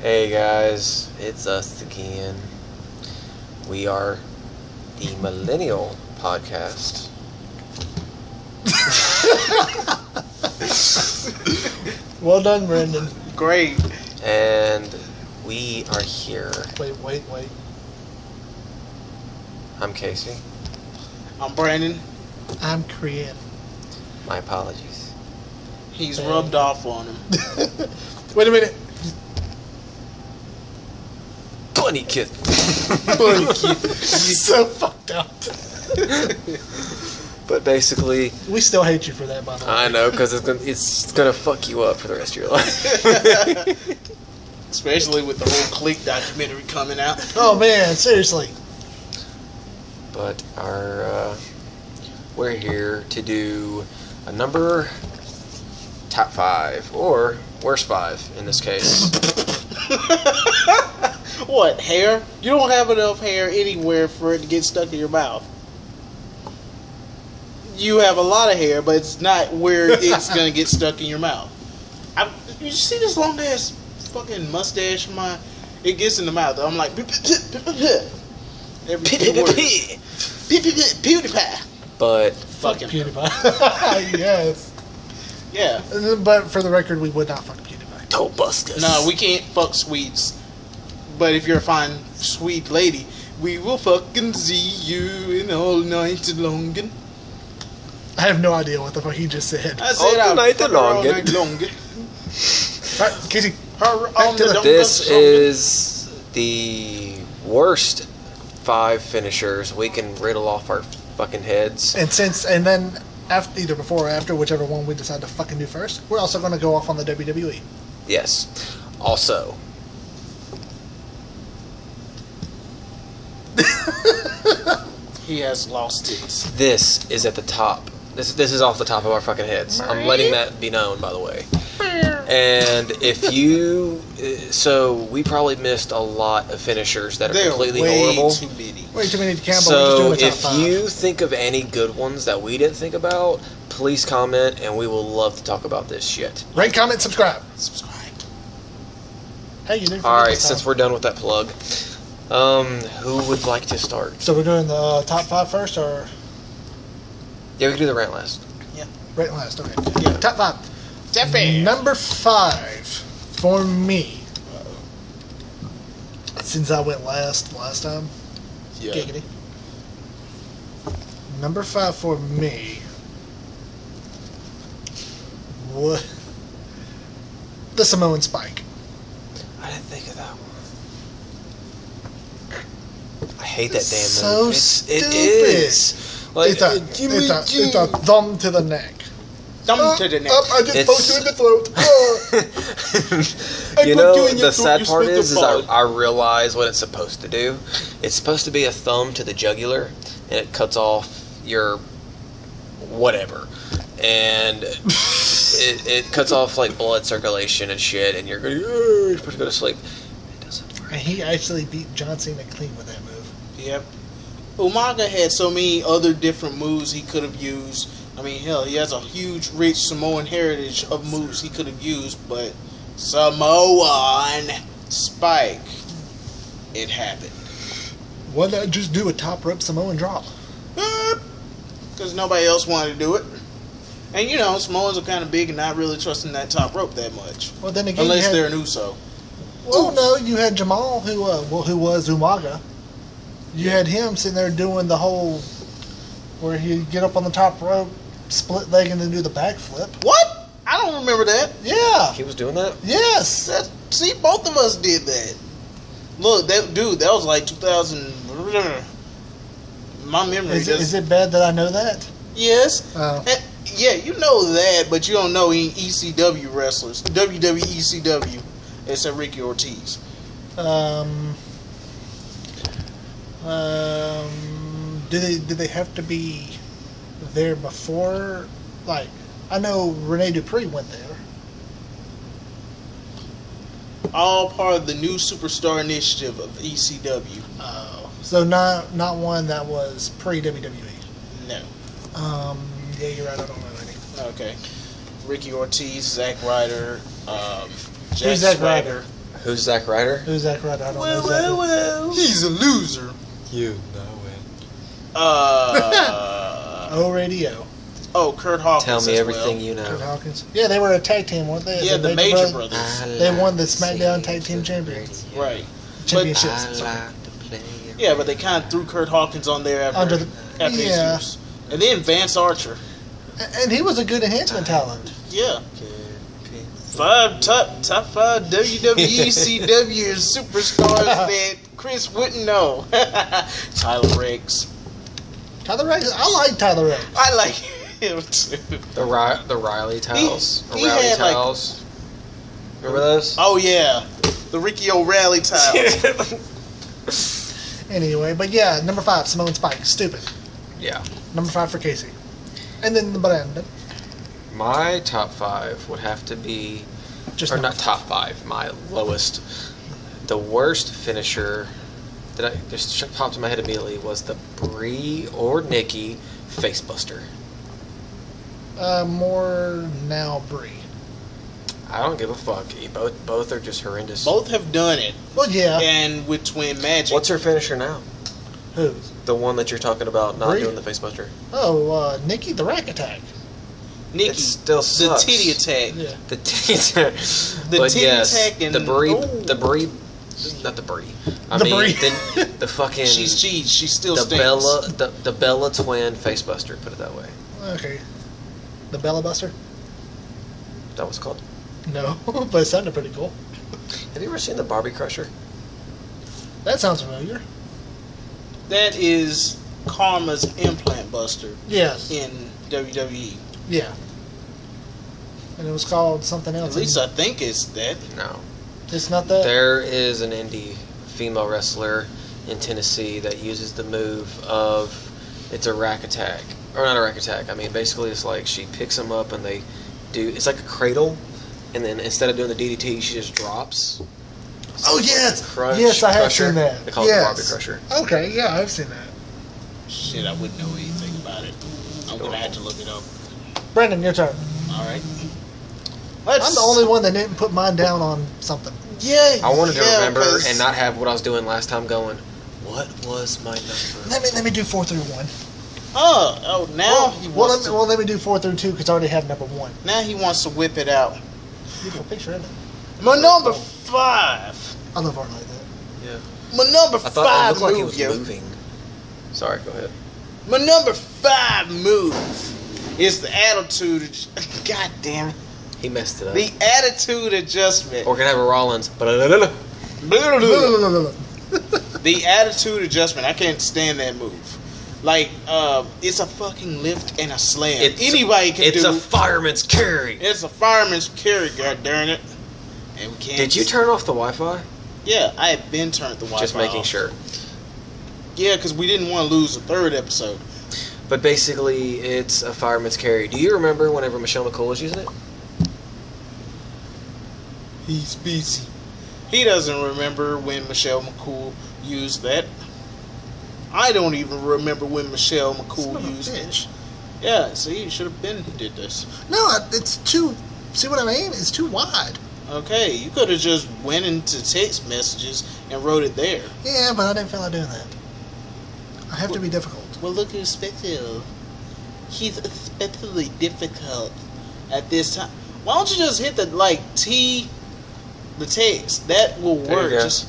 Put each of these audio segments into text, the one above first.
Hey guys, it's us again. We are the Millennial podcast. Well done, Brandon. Great. And we are here. Wait. I'm Casey. I'm Brandon. I'm Korean. My apologies. He's rubbed off on him. Wait a minute. Bunny kid. So fucked up. But basically, We still hate you for that, by the way. I know, because it's gonna fuck you up for the rest of your life. Especially with the whole Click documentary coming out. Oh man, seriously. But we're here to do a number top 5 or worst 5 in this case. What, hair? You don't have enough hair anywhere for it to get stuck in your mouth. You have a lot of hair, but it's not where it's going to get stuck in your mouth. You see this long ass fucking mustache of mine? It gets in the mouth. I'm like, every PewDiePie. But Fucking PewDiePie. Yes. yeah. But for the record, we would not fuck PewDiePie. toe busters. No, we can't fuck Swedes. But if you're a fine Swede lady, we will fucking see you in all night long. I have no idea what the fuck he just said. I said All I'll night fuck her all long. night long. Alright, Casey. Her on to the the- This dum-dum is the worst 5 finishers. We can riddle off our fucking heads. And then after, either before or after, whichever one we decide to fucking do first, we're also going to go off on the WWE. Yes. Also, He has lost it. this is at the top. This is off the top of our fucking heads. I'm letting that be known, by the way. And if you... So, we probably missed a lot of finishers that are They're completely way horrible. too many. Way too many to count, but So, we're just if doing a top 5. you think of any good ones that we didn't think about, please comment, and we will love to talk about this shit. Rate, comment, subscribe. Subscribe. Hey, you didn't Alright, forget this since time. we're done with that plug, who would like to start? So we're doing the top 5 first, or Yeah, we can do the rant last. rate last? Okay. Yeah. Top 5. Japan. Number 5 for me. Since I went last time. Yeah. Giggity. Number 5 for me. What? The Samoan Spike. I didn't think of that one. I hate that damn So move. stupid. It is. Like, It's a thumb to the neck. Thumb to the neck. Up, I just It's- poked you in the throat. I you poked know, you in your the throat, sad you're part supposed is to fall. I realize what it's supposed to do. It's supposed to be a thumb to the jugular, and it cuts off your whatever. And it cuts off, like, blood circulation and shit, and you're supposed to go to sleep. It doesn't work. And he actually beat John Cena clean with that move. Yep. Umaga had so many other different moves he could have used. I mean, hell, he has a huge, rich Samoan heritage of moves he could have used, but Samoan Spike, it happened. Why not just do a top rope Samoan drop? Because nobody else wanted to do it. And, you know, Samoans are kind of big and not really trusting that top rope that much. Well, then again, Unless you had, they're an Uso. well, no, you had Jamal, who was Umaga. You had him sitting there doing the whole where he'd get up on the top rope, split leg, and then do the backflip. What? I don't remember that. Yeah. He was doing that? Yes. See, both of us did that. Look, that was like 2000. My memory Is it bad that I know that? Yes. Oh. Yeah, you know that, but you don't know any ECW wrestlers. WWE ECW, except Ricky Ortiz. Do they have to be there before? Like, I know Rene Dupree went there. All part of the new superstar initiative of ECW. Oh, so not one that was pre WWE. No. Yeah, you're right. I don't know any. Okay. Ricky Ortiz, Zack Ryder, Jack Who's Zack Swagger. Ryder? Who's Zack Ryder? Who's Zack Ryder? I don't know exactly. He's a loser. You know it. Oh, radio. Oh, Kurt Hawkins. Tell me as everything well. you know. Kurt Hawkins. Yeah, they were a tag team, weren't they? Yeah, the Major Brothers. They won the SmackDown Tag Team Champions. Right. Championships. Yeah, but they kind of threw Kurt Hawkins on there after his use. And then Vance Archer. And he was a good enhancement talent. Yeah. Top five WWE CW superstars that Chris wouldn't know. Tyler Riggs. Tyler Riggs? I like Tyler Riggs. I like him too. The Riley towels. He had, towels. Remember those? Oh yeah. The Ricky O'Reilly towels. Anyway, but yeah, number 5, Samoan Spike. Stupid. Yeah. Number 5 for Casey. And then the Brandon. My top 5 would have to be, or not top 5, my lowest. The worst finisher that I just popped in my head immediately was the Brie or Nikki Facebuster. More now Brie. I don't give a fuck. Both are just horrendous. Both have done it. Well, yeah. And with Twin Magic. What's her finisher now? Whose? The one that you're talking about not Brie? doing the Facebuster. Oh, Nikki the Rack Attack. Nikki, It still the sucks. titty attack. Yeah. The titty attack. The But titty yes, attack and the Brie, oh. not the Brie. I The mean, Brie. the fucking She's cheese. She still the stinks. the Bella twin Facebuster. Put it that way. Okay. The Bella Buster? That was called. No, but it sounded pretty cool. Have you ever seen the Barbie Crusher? That sounds familiar. That is Karma's implant buster Yes. in WWE. Yeah. And it was called something else. At least I think it's that. No. It's not that? There is an indie female wrestler in Tennessee that uses the move of it's a rack attack, or not a rack attack. I mean, basically, it's like she picks them up and they do. It's like a cradle, and then instead of doing the DDT, she just drops. Oh, yes! Crunch, yes, I have crusher. seen that. They call it yes. the Barbie Crusher. Okay, yeah, I've seen that. Shit, I wouldn't know anything about it. I'm gonna have to look it up. Brandon, your turn. All right. I'm the only one that didn't put mine down on something. Yeah. I wanted to remember 'cause- and not have what I was doing last time going, what was my number? Let me do 4 through 1. Oh, now he wants to. Let me do 4 through 2 because I already have number 1. Now he wants to whip it out. Beautiful picture, isn't it? My number 5. I love art like that. Yeah. My number I thought it 5 looked like he move, was yo. moving. Sorry, go ahead. My number 5 move is the attitude. God damn it. He messed it up. The attitude adjustment. We're gonna have a Rollins. The attitude adjustment. I can't stand that move. Like, it's a fucking lift and a slam. Anybody can do. It's a fireman's carry. It's a fireman's carry, god darn it. And we can't. Did you turn off the Wi-Fi? Yeah, I had been turned the Wi-Fi Just making off. sure. Yeah, because we didn't want to lose the 3rd episode. But basically, it's a fireman's carry. Do you remember whenever Michelle McCool was using it? He's busy. He doesn't remember when Michelle McCool used that. I don't even remember when Michelle McCool used it. Yeah, see, you should have been did this. No, it's too. See what I mean? It's too wide. Okay, you could have just went into text messages and wrote it there. Yeah, but I didn't feel like doing that. I have to be difficult. Well, look who's special. He's especially difficult at this time. Why don't you just hit the the text? That will There work. you go. Just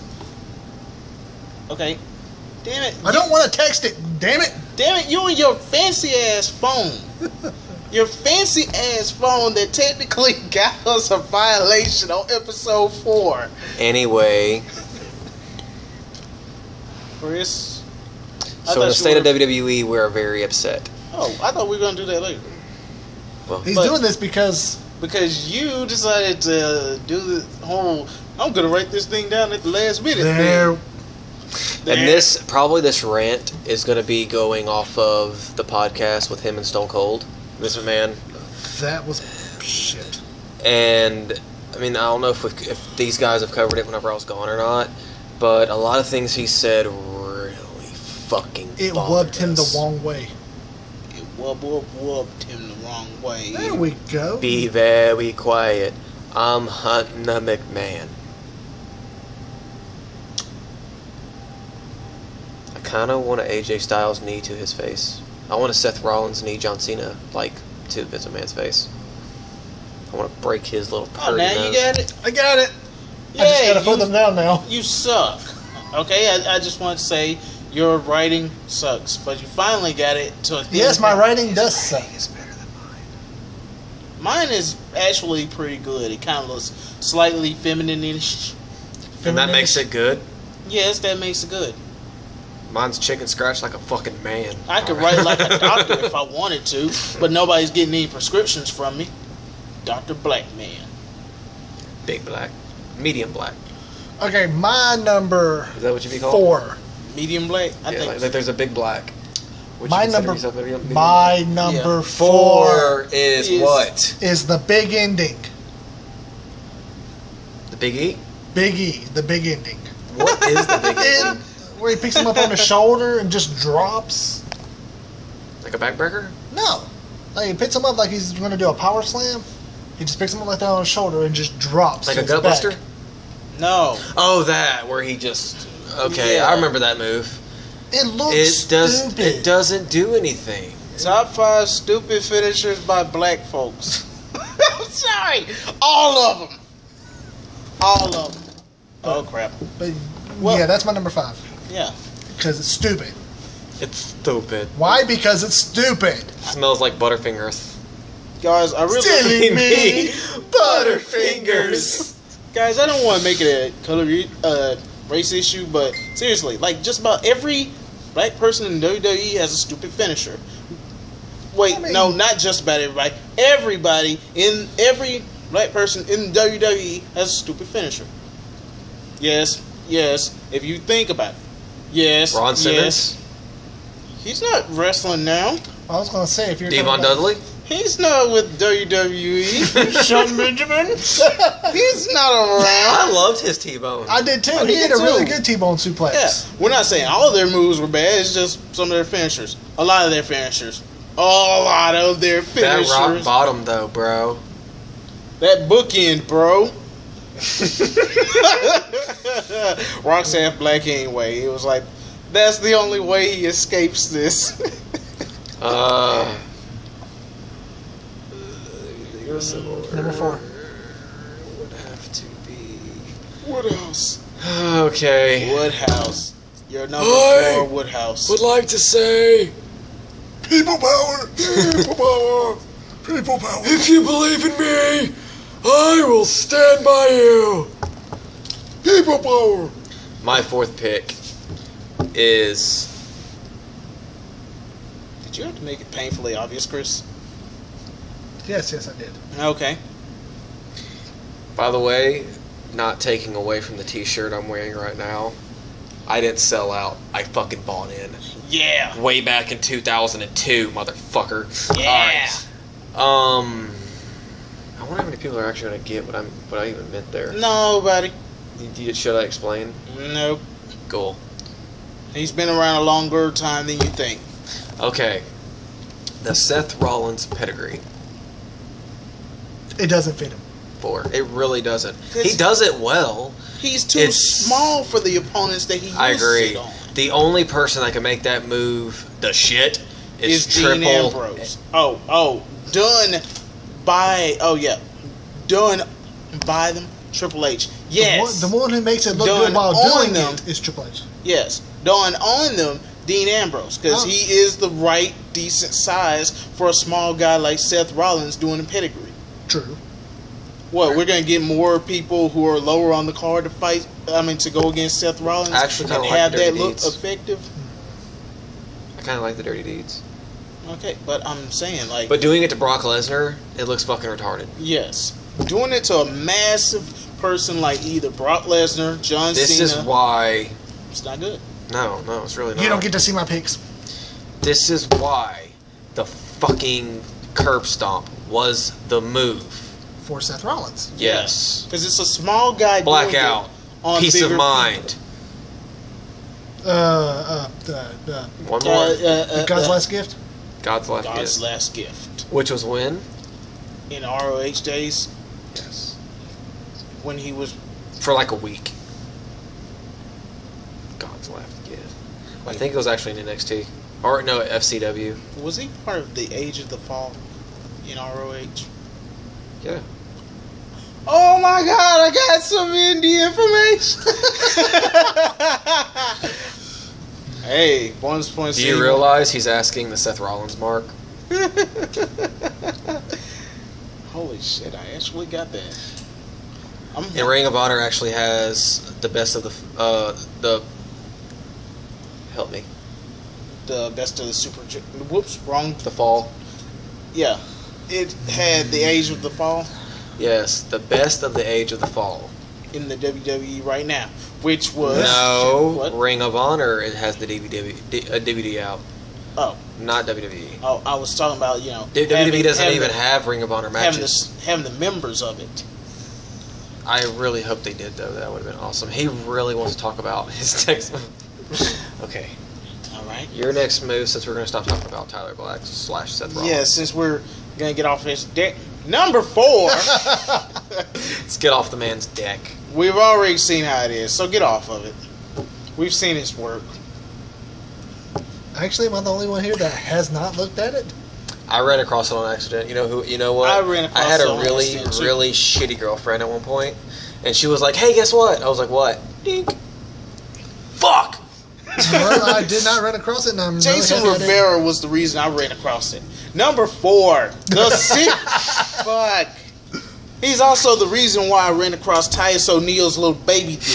okay. Damn it! I don't want to text it. Damn it! Damn it! You and your fancy ass phone. Your fancy ass phone that technically got us a violation on episode 4. Anyway, Chris. so in the state of WWE, we're very upset. Oh, I thought we were gonna do that later. Well, He's But- doing this because You decided to do the whole. I'm gonna write this thing down at the last minute. there. and this rant is going to be going off of the podcast with him and Stone Cold, Vince McMahon. That was shit. And I mean, I don't know if these guys have covered it whenever I was gone or not, but a lot of things he said really fucking It bothered wubbed him us. Oh, the wrong way. It wubbed him the wrong way. There we go. Be very quiet. I'm hunting a McMahon. kind of want a AJ Styles knee to his face. I want a Seth Rollins knee John Cena like to Vince McMahon's face. I want to break his little Oh, purdy now nose. you got it. I got it. Yeah, I just gotta put them down now. You suck. Okay, I just want to say your writing sucks, but you finally got it to a Yes, my writing does suck. Mine is actually pretty good. It kind of looks slightly feminine-ish. And that makes it good. Yes, that makes it good. Mine's chicken scratch like a fucking man. I could write like a doctor if I wanted to, but nobody's getting any prescriptions from me. Dr. Black Man. Big black. Medium black. Okay, my number Is that what you'd be called? 4. Medium black? I Yeah, think like there's a big black. Would My you consider number, yourself medium my black? number Yeah. 4 is Is- what? is the big ending. The Big E? Big E, the big ending. What is the Big E? And where he picks him up on the shoulder and just drops. Like a backbreaker? No. Like he picks him up like he's going to do a power slam. He just picks him up like that on the shoulder and just drops. Like to a his gutbuster? back. No. Oh, that where he just. Okay, Yeah. I remember that move. It looks It does. stupid. It doesn't do anything. Top 5 stupid finishers by black folks. I'm sorry. All of them. All of them. Oh, crap. But Well- yeah, that's my number 5. Yeah. Because it's stupid. It's stupid. Why? Because it's stupid. Smells like Butterfingers. Guys, I really... Silly me. Butterfingers. Guys, I don't want to make it a color race issue, but seriously, like just about every black person in WWE has a stupid finisher. Wait, I mean- no, not just about everybody. Every black person in WWE has a stupid finisher. Yes, yes. If you think about it, yes. Ron yes. Simmons. He's not wrestling now. I was going to say, if you're Devon Dudley. He's not with WWE. Sean Benjamin. He's not around. I loved his T-bone. I did too. I He did did a really too. good T-bone suplex. Yeah, we're not saying all of their moves were bad. It's just some of their finishers. A lot of their finishers. A lot of their That finishers. rock bottom though, bro. That bookend, bro. Rock's half black anyway. It was like, that's the only way he escapes this. Number 4. Would have to be. Woodhouse. Okay. Woodhouse. Your number Hey! 4, Woodhouse. Would like to say, People power. People power. People power. if you believe in me, I will stand by you. People power. My 4th pick is. Did you have to make it painfully obvious, Chris? Yes, I did. Okay. By the way, not taking away from the T-shirt I'm wearing right now, I didn't sell out. I fucking bought in. Yeah. Way back in 2002, motherfucker. Yeah. Alright. I wonder how many people are actually gonna get what I even meant there. Nobody. Should I explain? Nope. Cool. He's been around a longer time than you think. Okay. The Seth Rollins pedigree. It doesn't fit him. 4. It really doesn't. 'Cause- He does it well. He's too It's- small for the opponents that he used I agree. it on. The only person that can make that move the shit is Dean Triple. Ambrose. Done by them. Triple H. Yes. The one who makes it look Done good while on doing them. it is Triple H. Yes. Done on them, Dean Ambrose. Because Oh. he is the right, decent size for a small guy like Seth Rollins doing a pedigree. True. What, we're going to get more people who are lower on the card to fight, to go against Seth Rollins I actually and kinda like have the that Dirty look Deeds. effective? I kind of like the Dirty Deeds. Okay, but I'm saying, like, But doing it to Brock Lesnar, it looks fucking retarded. yes. Doing it to a massive person like either Brock Lesnar, John This Cena, is why. it's not good. No, it's really not. You don't get to see my picks. This is why the fucking curb stomp was the move. For Seth Rollins. Yes. Because it's a small guy Blackout. doing it on Peace of bigger mind. One people. more. The God's Last Gift. God's last God's gift. last gift. Which was when? In ROH days, Yes. when he was... For like a week. God's last gift. I think it was actually in NXT. Or, no, FCW. Was he part of the Age of the Fall in ROH? Yeah. Oh my god, I got some indie information! Hey, bonus points. Do you realize he's asking the Seth Rollins mark? Holy shit, I actually got that. And Ring of Honor actually has the best of the help me. The best of the Super... Whoops, wrong. The Fall. Yeah. It had the Age of the Fall. Yes, the best of the Age of the Fall. In the WWE right now. Which was... No, what? Ring of Honor, it has the DVD out. Oh. Not WWE. Oh, I was talking about, you know... WWE doesn't even have Ring of Honor matches. Having the members of it. I really hope they did, though. That would have been awesome. He really wants to talk about his next move. Okay. Alright. Your next move, since we're going to stop talking about Tyler Black / Seth Rollins. Yeah, since we're going to get off this deck. Number 4. Let's get off the man's deck. We've already seen how it is, so get off of it. We've seen his work. Actually, am I the only one here that has not looked at it? I ran across it on accident. You know who? You know what? I ran across I had it a on really, accident, too. really shitty girlfriend at one point, and she was like, "Hey, guess what?" I was like, "What?" Dink. Fuck. Well, I did not run across it, and I'm Jason really happy I Rivera was the reason I ran across it. Number 4, the sick. Fuck. He's also the reason why I ran across Titus O'Neil's little baby dick. You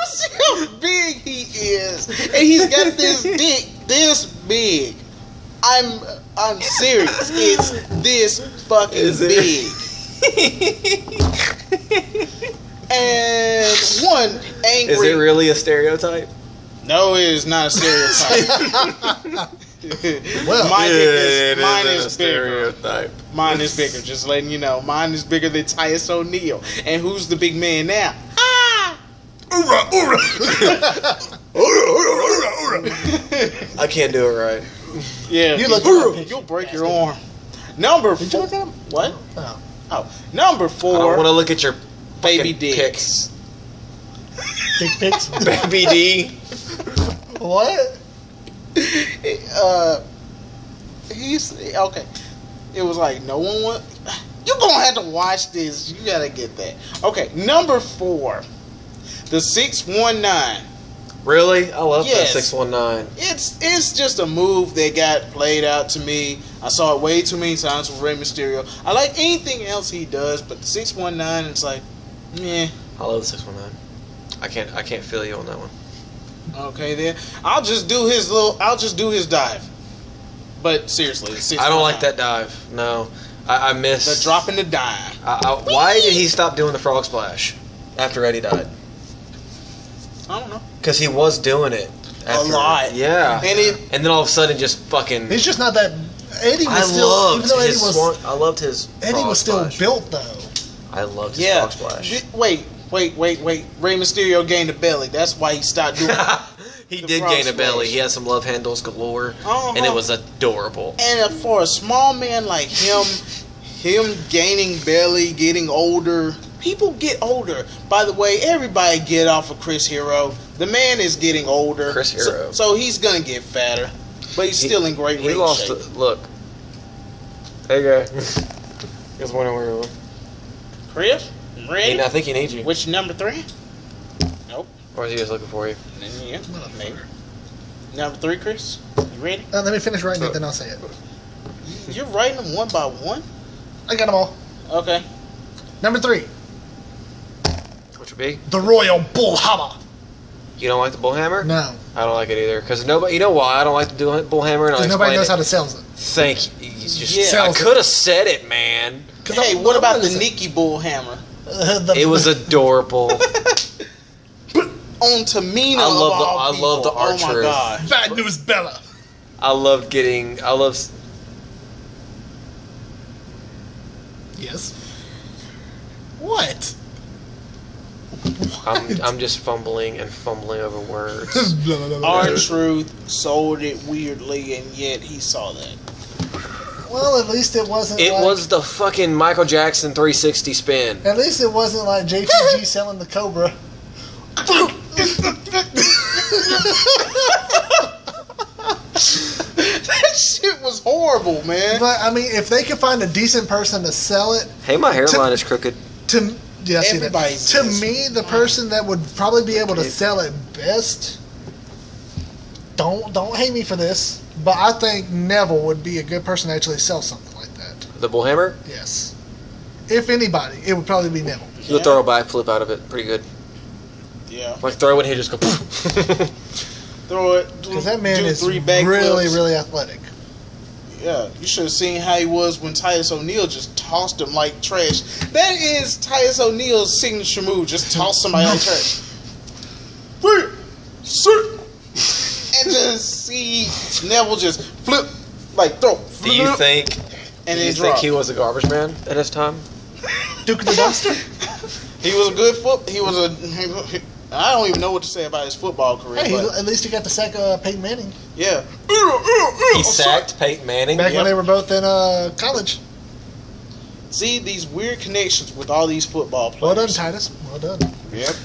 see how big he is, and he's got this dick this big. I'm serious. It's this fucking big. And one angry. Is it really a stereotype? No, it is not a stereotype. Well, mine It is a bigger. stereotype. Mine is bigger. Just letting you know, mine is bigger than Titus O'Neil. And who's the big man now? Ah! I can't do it right. Yeah, You look at that you'll break your arm. Number 4. Did you look at him? What? Oh. Oh, number I 4. want to look at your baby fucking dicks. Dick pics? Baby D. What? He's okay. It was like no one want. You're gonna have to watch this. You gotta get that. Okay, number 4, the 619. Really? I love Yes. that 619. It's just a move that got played out to me. I saw it way too many times with Rey Mysterio. I like anything else he does, but the 619, it's like, meh. I love the 619. I can't feel you on that one. Okay, then I'll just do his dive. But seriously, the 619. I don't like that dive. No, I miss The drop in the dime. why did he stop doing the frog splash after Eddie died? I don't know. Because he was doing it after, lot. Yeah, And then all of a sudden just fucking. He's just not that. Eddie was I still. loved Even though Eddie his. was, I loved his. Eddie frog was still splash. built though. I loved his frog splash. Wait. Rey Mysterio gained a belly. That's why he stopped doing it. He The did frog gain a belly. splash. He had some love handles galore, Uh-huh. and it was adorable. And for a small man like him gaining belly, getting older. People get older. By the way, everybody get off of Chris Hero. The man is getting older. Chris Hero. So he's gonna get fatter, but he's still in great He ring lost. shape. Look. Hey guy. Just wondering where you were. Chris, ready? I think he needs you. Which number 3? Nope. Or is he just looking for you? Yeah, maybe. Number 3, Chris. You ready? Let me finish writing it, then I'll say it. You're writing them one by one. I got them all. Okay. Number 3, Which would be? the Royal Bullhammer. You don't like the bullhammer? No, I don't like it either. Because nobody. You know why I don't like the bullhammer? And I'll because nobody explain knows it. how to sell it. Thank you. You just, Yeah. I could have said it, man. Hey, what about the Nikki Bullhammer? It was adorable. On Tamina. I love the Oh my archer. god. Bad News Bella. I love getting. I love. Yes. What? I'm just fumbling over words. R-Truth sold it weirdly, and yet he saw that. Well, at least it wasn't. It like, was the fucking Michael Jackson 360 spin. At least it wasn't like JPG selling the Cobra. That shit was horrible, man. But I mean, if they could find a decent person to sell it, Hey, my hairline is crooked. to yeah, I see that. Everybody's To is. me, the person that would probably be able to sell it best. Don't hate me for this, but I think Neville would be a good person to actually sell something like that. The bullhammer? Yes. If anybody, it would probably be Neville. He'll throw a backflip out of it. Pretty good. Yeah. Like throw it, he'll just go. Throw it. Because that man do is 3 backflips. really athletic. Yeah, you should have seen how he was when Titus O'Neil just tossed him like trash. That is Titus O'Neil's signature move. Just toss somebody like trash. And just see Neville just flip, like throw. Do you think? And Do you then think drop. he was a garbage man at his time? Duke of the Dumpster? He was a good foot. He was a. I don't even know what to say about his football career. Hey, but at least he got to sack Peyton Manning yeah. He sacked Peyton Manning. back when they were both in college. See these weird connections with all these football players. Well done, Titus. Well done. Yep.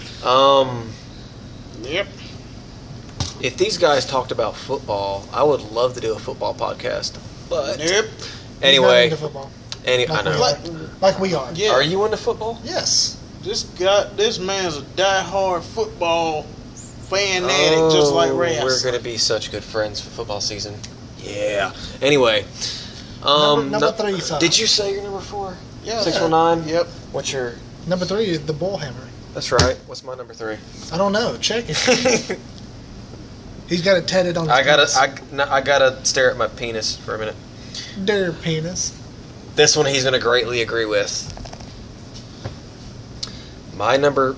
Yep. If these guys talked about football, I would love to do a football podcast. But Yep. He's not anyway, into football. I Like know. Like, we are. yeah. Are you into football? Yes. This man's a diehard football fanatic, just like Ray. We're gonna be such good friends for football season. Yeah. Anyway, Number 3, son. did you say your number 4? Yeah. 619. Yep. What's your? Number 3 is the bullhammer. That's right. What's my number 3? I don't know. Check it. He's got it tatted on his I gotta stare at my penis for a minute. Their penis. This one he's gonna greatly agree with. My number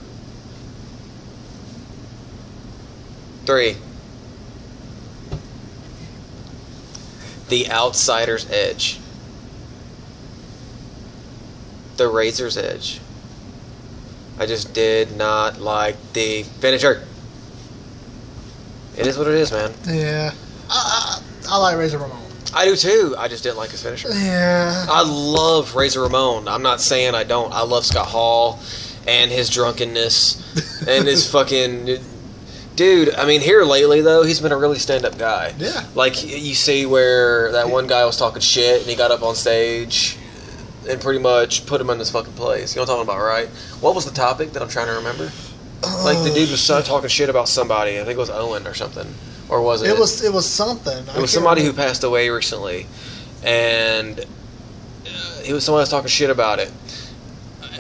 3. The Outsider's Edge. The Razor's Edge. I just did not like the finisher. It is what it is, man. Yeah. I like Razor Ramon. I do too. I just didn't like his finisher. Yeah. I love Razor Ramon. I'm not saying I don't. I love Scott Hall and his drunkenness and his fucking... Dude, I mean, here lately, though, he's been a really stand-up guy. Yeah. Like, you see where that one guy was talking shit and he got up on stage and pretty much put him in his fucking place. You know what I'm talking about, right? What was the topic that I'm trying to remember? Like, the dude was talking shit about somebody. I think it was Owen or something. Or was it? It was something. It was somebody who passed away recently, and he was someone else talking shit about it.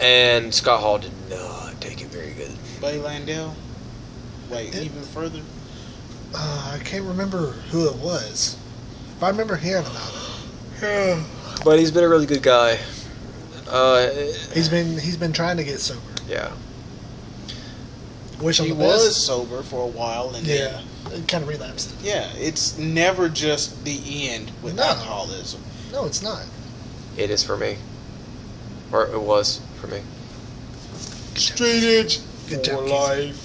And Scott Hall did not take it very good. Buddy Landell. Wait, even further. I can't remember who it was. But I remember hearing about it. But he's been a really good guy. He's been trying to get sober. Yeah. Wish him He the best. was sober for a while, and Yeah. It kind of relapsed. yeah, it's never just the end with No. alcoholism. No, it's not. It is for me. Or it was for me. Straight edge Good for job, Keith. life.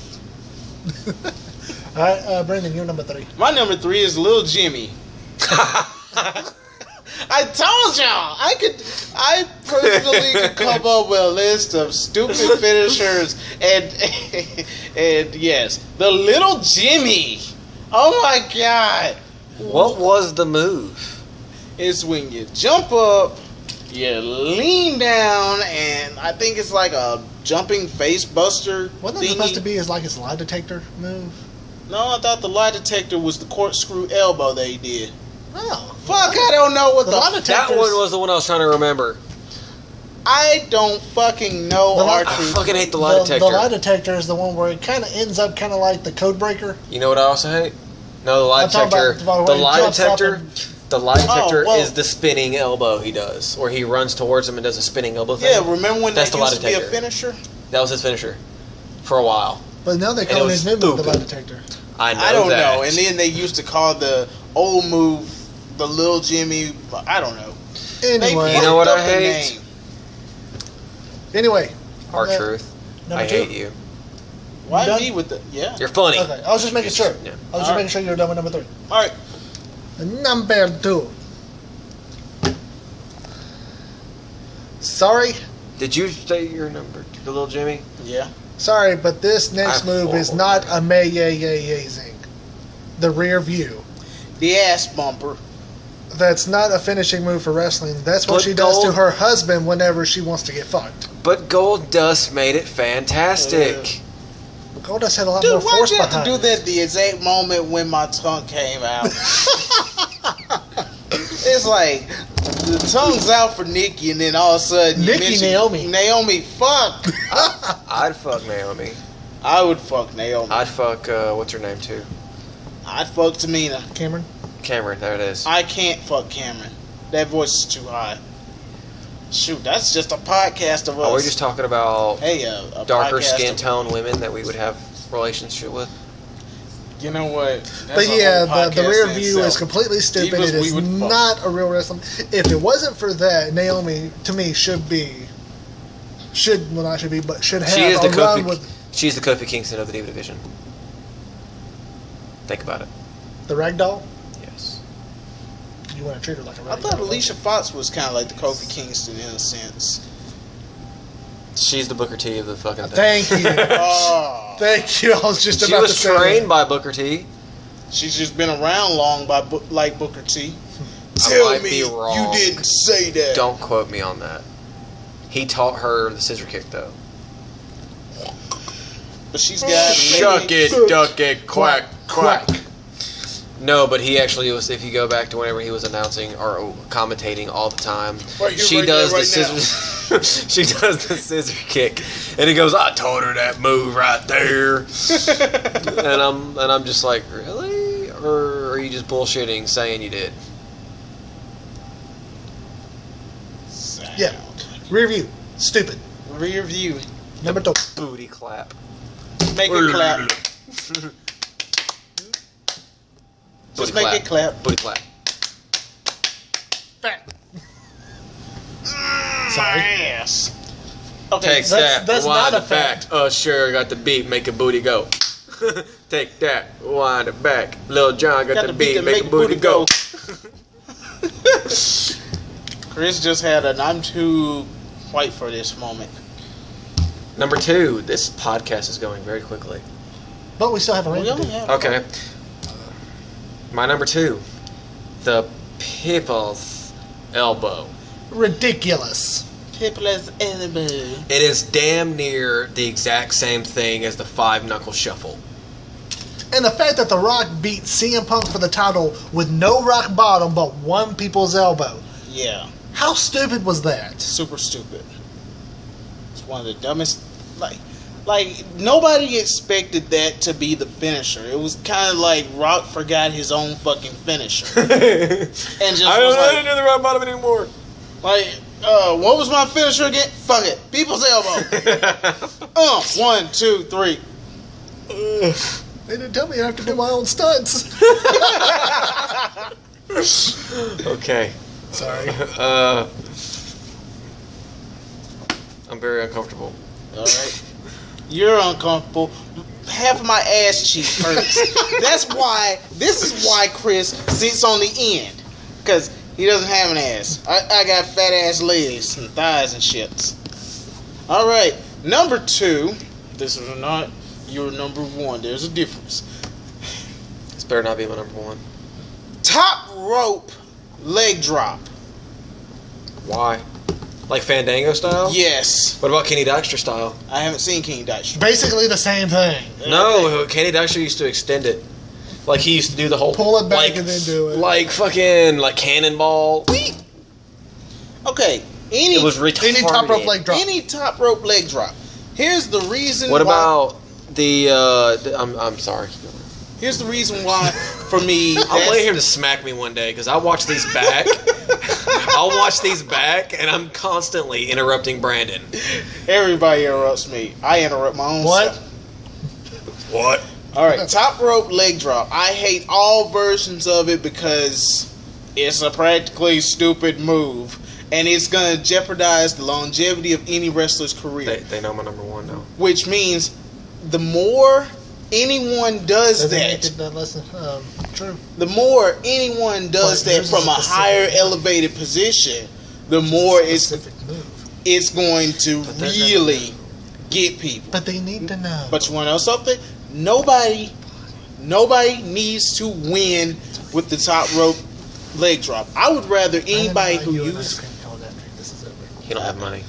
All right, Brandon, you're number 3. My number 3 is Lil Jimmy. I told y'all I personally could come up with a list of stupid finishers and yes, the Little Jimmy. Oh my God! What was the move? It's when you jump up, you lean down, and I think it's like a jumping face buster. Wasn't that thingy. supposed to be like his lie detector move? No, I thought the lie detector was the corkscrew elbow they did. No. Fuck, I don't know what The the. lie That detectors. one was the one I was trying to remember. I don't fucking know The lie- I archery. fucking hate the lie detector. The lie detector is the one where it kind of ends up kind of like the code breaker. You know what I also hate? No, the lie I'm talking detector. about The when he lie jumps up detector. and- The lie detector well- is the spinning elbow he does, where he runs towards him and does a spinning elbow thing. Yeah, remember when That's that the lie used to be a detector. finisher? That was his finisher for a while. But now they And it call was his new move the lie stupid. detector. I know I don't that. know. And then they used to call the old move the Lil Jimmy. I don't know. Anyway, You know what fucked I up the hate? name. anyway, Our Number- truth. number I 2. hate you. Why done? me with the yeah? You're funny. Okay, I was just making sure. Yeah. I was just making sure you were done with number 3. All right. Number 2. Sorry, Did you say your number to the little Jimmy? Yeah. sorry, but this next I'm move is horrible. not amazing. the rear view. The ass bumper. That's not a finishing move for wrestling. That's what But she does to Gold- her husband whenever she wants to get fucked. But Gold Dust made it fantastic. Goldust had a lot Dude, more why'd force you have to behind do it. that the exact moment when my tongue came out? It's like the tongue's out for Nikki, and then all of a sudden you Nikki, mention Naomi. Naomi, fuck. I'd fuck Naomi. I would fuck Naomi. I'd fuck, what's her name too? I'd fuck Tamina. Cameron? Cameron, there it is. I can't fuck Cameron. That voice is too high. Shoot, that's just a podcast of us. Are we just talking about Hey, a darker podcast skin of- tone women that we would have relationship with? You know what? But yeah, the rear in view is itself. completely stupid. Divas It is we would fuck. not a real wrestling. If it wasn't for that, Naomi, to me, should not should be, but should have She is a the run Kofi. with She's the Kofi Kingston of the Diva division. Think about it. the ragdoll. Yes. You want to treat her like a ragdoll. I thought Alicia Fox was kind of like the Kofi Kingston in a sense. She's the Booker T of the fucking thing. Thank you. Oh, Thank you. I was just She about to was say trained that. by Booker T. she's just been around long by like Booker T. I Tell might me be wrong. you didn't say that. Don't quote me on that. He taught her the scissor kick though. But she's got Shuck limits. it, duck it, quack, quack. No, but he actually was. If you go back to whenever he was announcing or commentating all the time, Right here, she right does there, the right now. scissor. She does the scissor kick, and he goes, "I taught her that move right there." and I'm just like, really? Or are you just bullshitting, saying you did? Yeah. Rear view. Stupid. Rear view. Number 2. Booty clap. Make it clap. Booty Just make it clap. Booty clap. Sorry. Ass. Okay. Take That's- that. that's Wind not a it back. Sure got the beat. Make a booty go. Take that. Wind it back. Lil John got the beat. to Make a booty go. Chris just had an I'm too white for this moment. Number 2. This podcast is going very quickly. But we still have a ring We to only do. have Okay. My number 2. The people's elbow. Ridiculous. Tipless elbow. It is damn near the exact same thing as the 5-knuckle shuffle. And the fact that The Rock beat CM Punk for the title with no rock bottom but one people's elbow. Yeah. How stupid was that? Super stupid. It's one of the dumbest. Like nobody expected that to be the finisher. It was kind of like Rock forgot his own fucking finisher and just I was don't like, do the rock bottom anymore. what was my finisher again? Fuck it, people's elbow. 1, 2, 3. They didn't tell me I have to do my own stunts. Okay. Sorry. I'm very uncomfortable. All right, you're uncomfortable. Half of my ass cheek hurts. This is why Chris sits on the end, because he doesn't have an ass. I got fat ass legs and thighs and shit. All right, number 2. This is not your number 1. There's a difference. This better not be my number 1. Top rope leg drop. Why? Like Fandango style? Yes, What about Kenny Dykstra style? I haven't seen King Dykstra. Basically the same thing. No, Kenny Dykstra used to extend it. Like he used to do the whole Pull it back like, and then do it. Like fucking like cannonball. Whee! Okay, It was retarded. Any top rope leg drop. any top rope leg drop. Here's the reason. What why, about the I'm sorry. Here's the reason why, for me, I'm waiting him to smack me one day because I watch these back. I'll watch these back, and I'm constantly interrupting Brandon. everybody interrupts me. I interrupt my own What? self. What? All right, top rope leg drop. I hate all versions of it because it's a practically stupid move, and it's gonna jeopardize the longevity of any wrestler's career. They know my number 1 now. Which means the more anyone does Doesn't that, make it that less true. the more anyone does But that yours from is a a specific higher move. elevated position, the more Specific move. it's going to But that's really get people. But they need to know. But you want to know something? Nobody Nobody needs to win with the top rope leg drop. I would rather anybody who uses. You don't have money.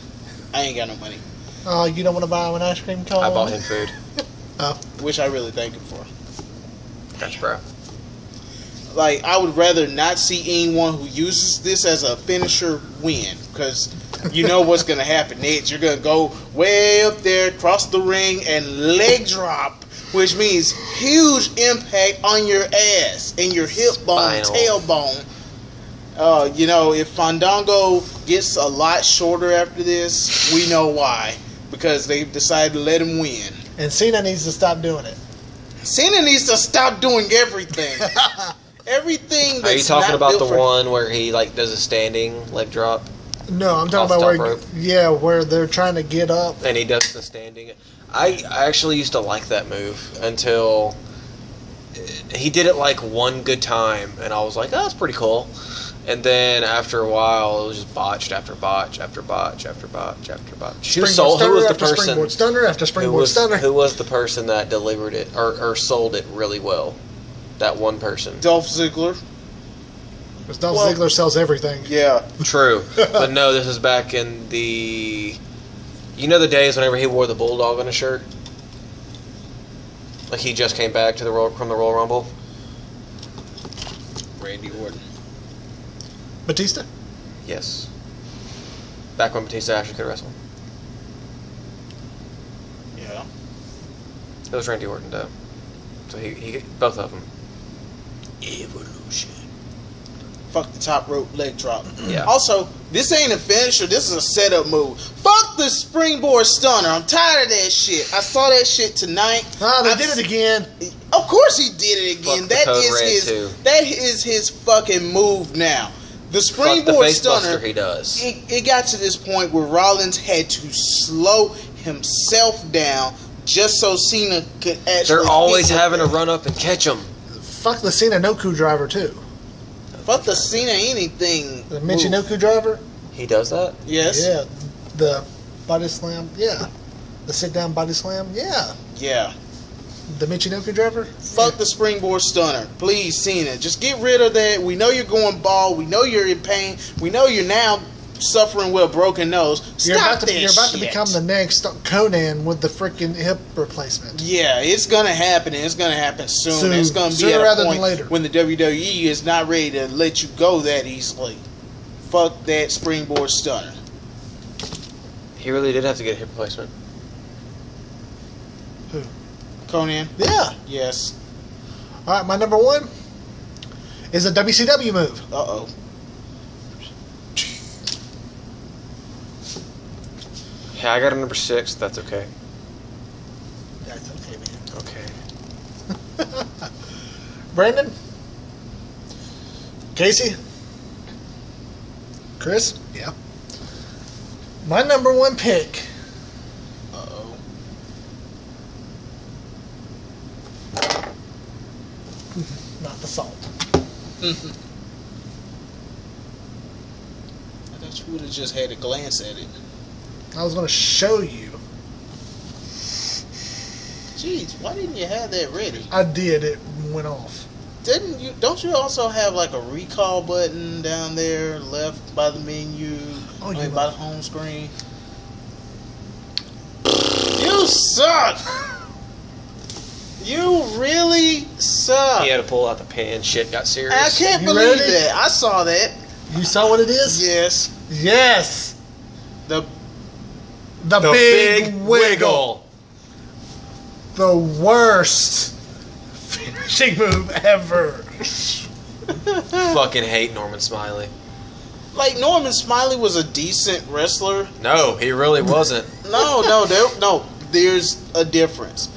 I ain't got no money. Oh, you don't want to buy him an ice cream cone? I bought him food. Oh. Which I really thank him for. That's bro. Like, I would rather not see anyone who uses this as a finisher win. Because you know what's going to happen next. You're going to go way up there, cross the ring, and leg drop. Which means huge impact on your ass and your hip bone, tailbone. You know, if Fandango gets a lot shorter after this, we know why. Because they've decided to let him win. And Cena needs to stop doing it. Cena needs to stop doing everything. Everything that's Are you talking not about built the for one where he like does a standing leg drop? No, I'm talking about where they're trying to get up. And he does the standing. I actually used to like that move until he did it like one good time, and I was like, oh, that's pretty cool. And then after a while, it was just botched after botch after botch after botch after botch. Who was the person? Springboard stunner after springboard stunner. Who was the person that delivered it or sold it really well? That one person. Dolph Ziggler. Because Dolph Ziggler sells everything. Yeah. True. But no, this is back in the... You know the days whenever he wore the Bulldog on his shirt? Like he just came back to from the Royal Rumble? Randy Orton. Batista? Yes. Back when Batista actually could wrestle. Yeah. It was Randy Orton, though. So he both of them. Evolution. Fuck the top rope leg drop. Yeah. Also, this ain't a finisher. This is a setup move. Fuck the springboard stunner. I'm tired of that shit. I saw that shit tonight. Oh, they did it again. Of course he did it again. Fuck That is his fucking move now. The springboard Fuck the face stunner. buster he does. It got to this point where Rollins had to slow himself down just so Cena could actually. They're always having to run up and catch him. Fuck the Cena Noku driver too. Fuck the Cena anything. The Michinoku driver? He does that? Yes. Yeah. The body slam? Yeah. The sit down body slam? Yeah. Yeah. The Michinoku driver? Fuck the springboard stunner. Please, Cena. Just get rid of that. We know you're going bald. We know you're in pain. We know you're now suffering with a broken nose. You're about to become the next Conan with the freaking hip replacement. Yeah, it's gonna happen, and it's gonna happen soon. It's gonna be at a point when the WWE is not ready to let you go that easily. Fuck that springboard stunner. He really did have to get a hip replacement. Who? Conan? Yeah. Yes. Alright, my number one is a WCW move. Uh-oh. Yeah, I got a number 6. That's okay. That's okay, man. Okay. Brandon? Casey? Chris? Yeah. My number one pick. Uh-oh. Not the salt. I thought you would have just had a glance at it. I was going to show you. Jeez, why didn't you have that ready? I did. It went off. Didn't you? Don't you also have like a recall button down there, left by the menu, by the home screen? You suck. You really suck. He had to pull out the pen. Shit got serious. I can't believe that. I saw that. You saw what it is? Yes. Yes. The big wiggle. The worst finishing move ever. Fucking hate Norman Smiley. Like, Norman Smiley was a decent wrestler. No, he really wasn't. No. There's a difference.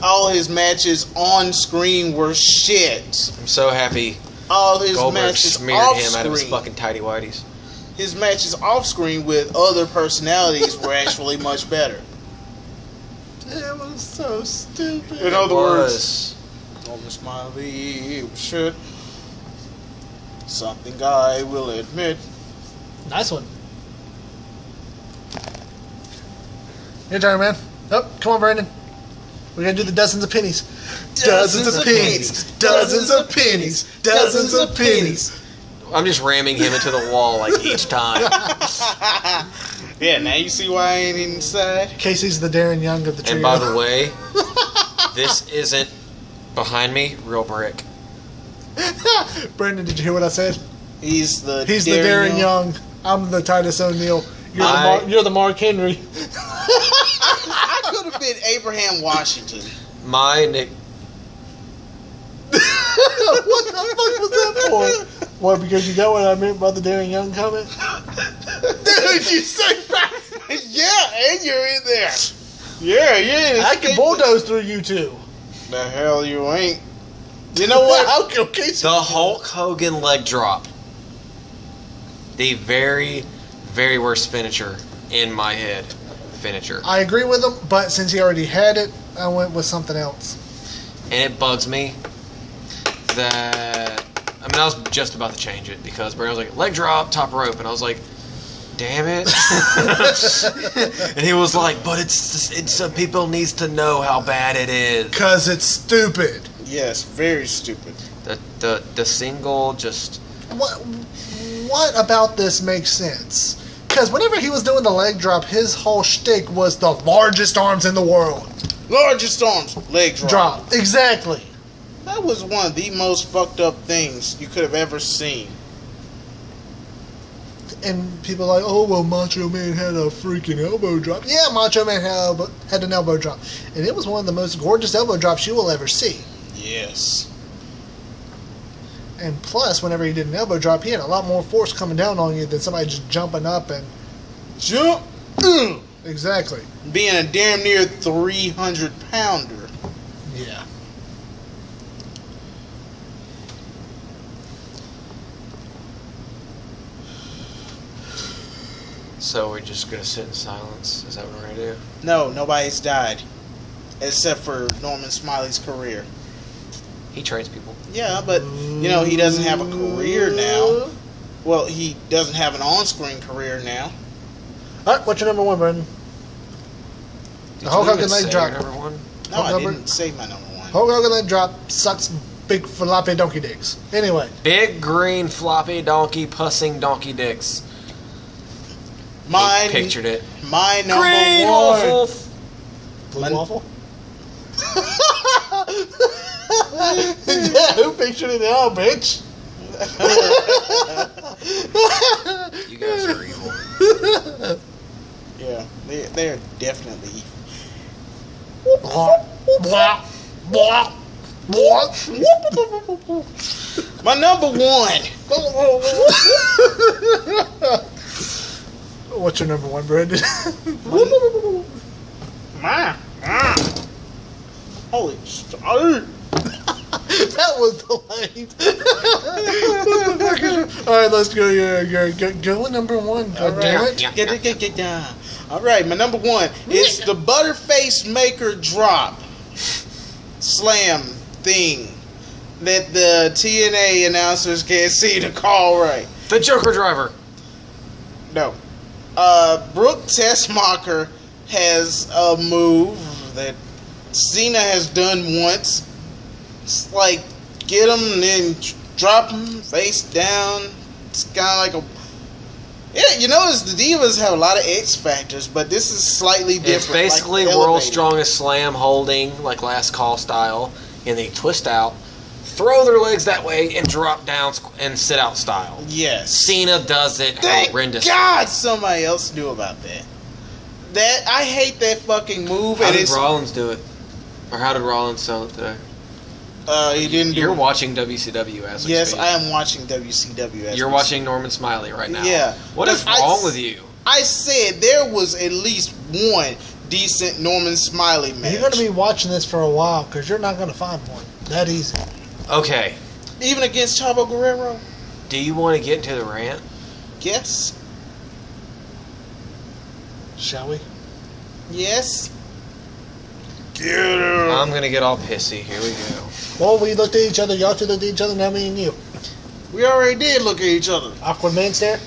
All his matches on screen were shit. I'm so happy. All his Goldberg matches smeared off him screen. out of his fucking tighty whities. His matches off screen with other personalities were actually much better. It was so stupid. In other words, Norman Smiley was shit. Something I will admit. Nice one. Your turn, man. Oh, come on, Brandon. We're gonna do the dozens of pennies. Dozens of pennies. Dozens of pennies. Dozens of pennies. I'm just ramming him into the wall like each time. Yeah, now you see why I ain't inside. Casey's the Darren Young of the trio. And by the way, this isn't behind me, real brick. Brendan, did you hear what I said? He's the Darren Young. I'm the Titus O'Neil. You're the Mark Henry. I could have been Abraham Washington. My nick. What the fuck was that for? What, because you got what I meant by the Darren Young comment? Dude, you say fast. Yeah, and you're in there. Yeah. I can bulldoze through you two. The hell you ain't. You know what? Okay, The Hulk Hogan leg drop. The very, very worst finisher in my head. Finisher. I agree with him, but since he already had it, I went with something else. And it bugs me that... I mean, I was just about to change it because Brandon was like, leg drop, top rope. And I was like, damn it. And he was like, but it's some people needs to know how bad it is. Because it's stupid. Yes, very stupid. The single just... What about this makes sense? Because whenever he was doing the leg drop, his whole shtick was the largest arms in the world. Largest arms, leg drop. Exactly. That was one of the most fucked up things you could have ever seen. And people are like, oh, well, Macho Man had a freaking elbow drop. Yeah, Macho Man had an elbow drop. And it was one of the most gorgeous elbow drops you will ever see. Yes. And plus, whenever he did an elbow drop, he had a lot more force coming down on you than somebody just jumping up and... Jump! Exactly. Being a damn near 300-pounder. Yeah. So we're just going to sit in silence? Is that what we're going to do? No, nobody's died. Except for Norman Smiley's career. He trains people. Yeah, but, you know, he doesn't have a career now. Well, he doesn't have an on-screen career now. Alright, what's your number one, Brendan? Did Hulk you Hogan even leg say drop. your number one? No, Hulk I Hogan- didn't say my number one. Hulk Hogan leg drop sucks big floppy donkey dicks. Anyway. Big green floppy donkey pussing donkey dicks. Mine, He pictured it. my number Green one. waffle. Blue waffle? Yeah, who pictured it now, bitch? You guys are evil. Yeah, they're definitely evil. Blah, blah, blah, blah. My number one. What's your number one, Brendan? Holy shit. That was delayed. What the fuck is... Alright, let's go. Go with number one. God damn it. Alright, my number one is the Butterface Maker drop slam thing that the TNA announcers can't see to call right. The Joker driver. No. Brooke Tessmacher has a move that Cena has done once. It's like, get him and then drop him face down. It's kind of like a... Yeah, you notice the Divas have a lot of X factors, but this is slightly different. It's basically like World's elevated. Strongest Slam holding, like Last Call style, and they twist out, throw their legs that way, and drop down and sit out style. Yes. Cena does it Thank horrendous. God somebody else knew about that. I hate that fucking move. How and did it's, Rollins do it? Or how did Rollins sell it today? he didn't do You're it. watching WCW as we Yes, speak. I am watching WCW. As You're we watching Norman Smiley right now. Yeah. What is Because wrong with you? I said there was at least one decent Norman Smiley match. You're going to be watching this for a while because you're not going to find one that easy. Okay. Even against Chavo Guerrero? Do you want to get into the rant? Yes. Shall we? Yes. I'm going to get all pissy. Here we go. Well, we looked at each other. Y'all two looked at each other. Now me and you. We already did look at each other. Awkward man stare.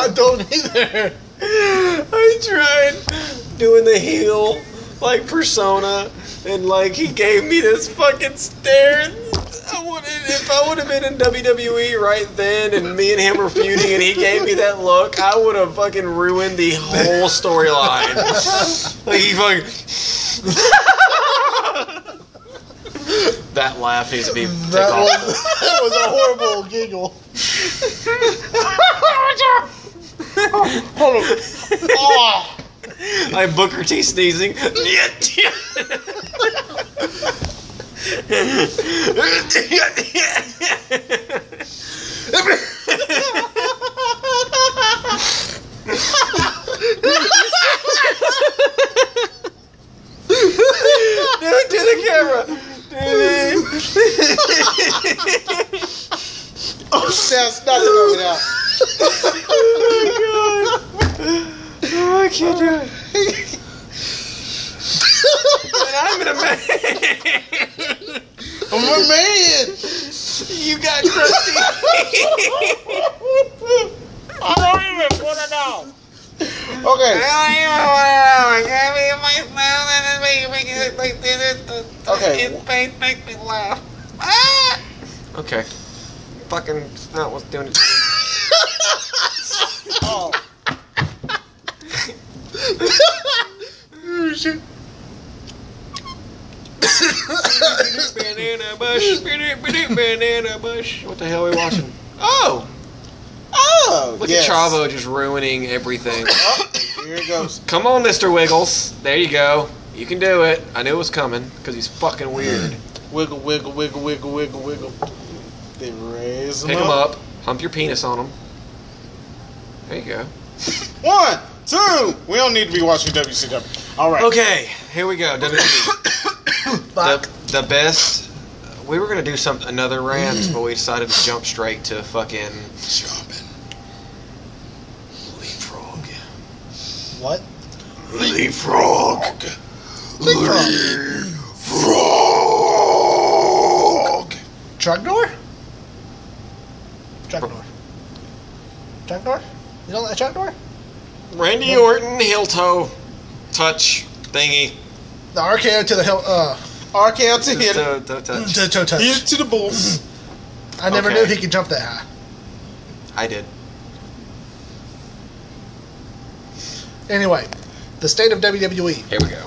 I don't either. I tried doing the heel like persona, and like he gave me this fucking stare. If I would have been in WWE right then, and me and him were feuding, and he gave me that look, I would have fucking ruined the whole storyline. Like he fucking. That laugh needs to be taken off. That was a horrible giggle. Hold on. Oh. Like Booker T sneezing. Do it to the camera. Oh, sounds not coming out. Oh my god. Oh, I can't do it. And I'm in a man. I'm a man. You got crusty. I don't even want to know. Okay. Okay. Make me laugh. Okay. Fucking snot was doing it to me. Oh. Shit. Banana bush. Banana bush. What the hell are we watching? Oh! Oh, Look yes. at Chavo just ruining everything. Oh, here it goes. Come on, Mr. Wiggles. There you go. You can do it. I knew it was coming because he's fucking weird. Wiggle, wiggle, wiggle, wiggle, wiggle, wiggle. Then raise Pick him up. Hump your penis on him. There you go. 1, 2. We don't need to be watching WCW. All right. Okay, here we go. WWE. Fuck. The best. We were gonna do another rant, but we decided to jump straight to fucking Jumping. leapfrog. What? Leapfrog. Leapfrog. Truck door? Truck door. Truck door? You don't like truck door? Randy Orton heel toe touch thingy. The RKO to the hill. RKO to hit. Toe touch. To toe touch. Hit to the balls. I never Okay. knew he could jump that high. I did. Anyway, the state of WWE. Here we go.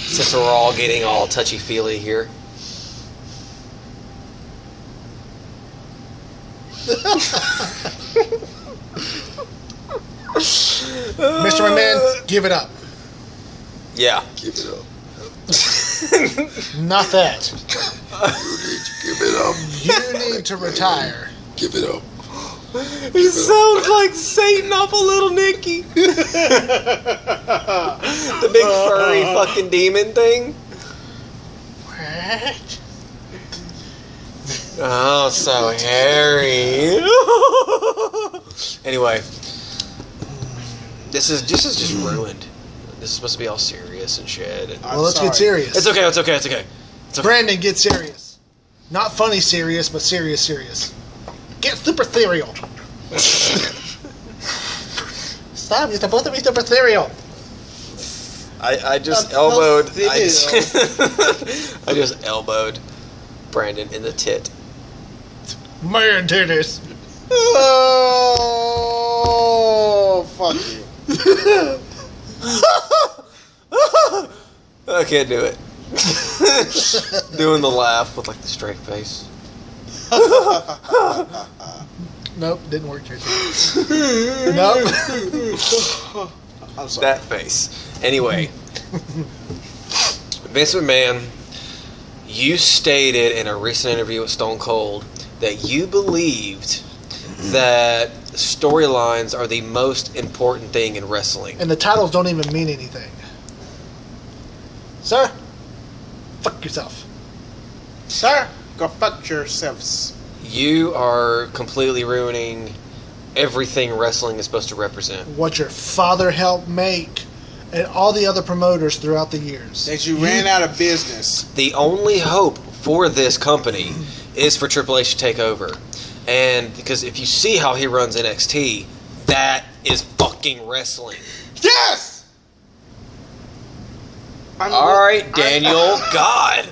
Since we're all getting all touchy-feely here. Mr. McMahon, give it up. Yeah. Give it up. Not that. Give it up. You need to retire. Give it up. He sounds like Satan off of Little Nicky. The big furry fucking demon thing. What? Oh, so hairy. Anyway, this is just ruined. This is supposed to be all serious and shit. And Well, let's get serious. it's okay. It's okay. It's okay. It's okay. Brandon, get serious. Not funny serious, but serious serious. Get super ethereal. Stop, you're supposed to be super ethereal. I just I'm elbowed. I still- just elbowed Brandon in the tit. Man titties. Oh, fuck you. I can't do it. Doing the laugh with like the straight face. Nope, didn't work here. Nope. I'm sorry. That face. Anyway, Vince McMahon, you stated in a recent interview with Stone Cold that you believed that storylines are the most important thing in wrestling. And the titles don't even mean anything. Sir, fuck yourself. Sir, go fuck yourselves. You are completely ruining everything wrestling is supposed to represent. What your father helped make and all the other promoters throughout the years. That you ran out of business. The only hope for this company is for Triple H to take over. And because if you see how he runs NXT, that is fucking wrestling. Yes! Alright, Daniel. God.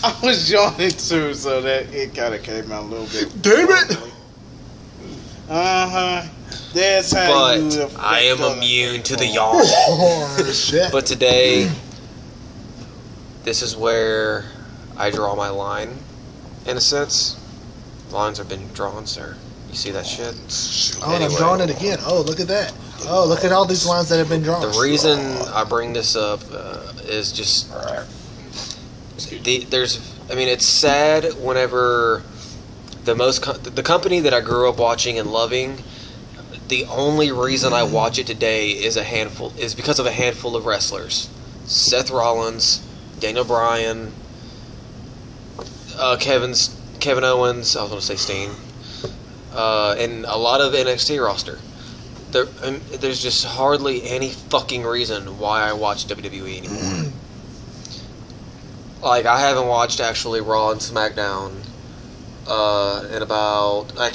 I was yawning too, so that it kind of came out a little bit. Damn it! That's how you. But I am immune to the yawn. Oh, shit. But today, this is where I draw my line, in a sense. Lines have been drawn, sir. You see that shit? Oh, and I'm drawing it again. Oh, look at that. Oh, look at all these lines that have been drawn. The reason I bring this up is just it's sad whenever the company that I grew up watching and loving. The only reason I watch it today is because of a handful of wrestlers: Seth Rollins, Daniel Bryan, Kevin Owens. I was going to say Steen, and a lot of NXT roster. There's just hardly any fucking reason why I watch WWE anymore. Like, I haven't watched actually Raw and SmackDown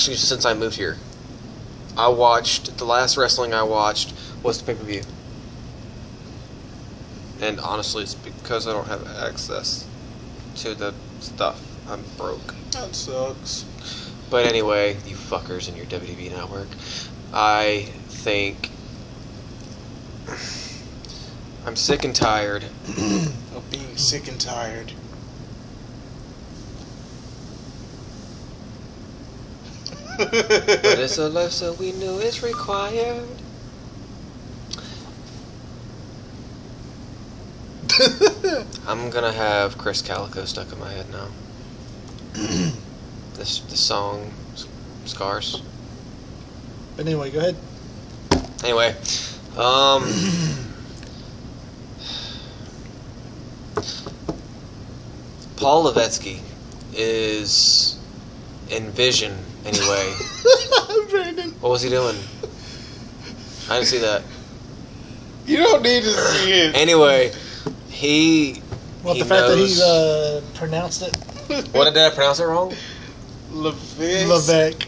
since I moved here. The last wrestling I watched was the pay-per-view. And honestly, it's because I don't have access to the stuff. I'm broke. That sucks. But anyway, you fuckers in your WWE network, I think I'm sick and tired of being sick and tired. But it's a life, so we knew it's required. I'm gonna have Chris Calico stuck in my head now. The song Scars. But anyway, go ahead. Anyway, Paul Levesque is in Vision anyway. Brandon. What was he doing? I didn't see that. You don't need to see it. Anyway, the fact that he pronounced it. What did I pronounce it wrong? Levesque.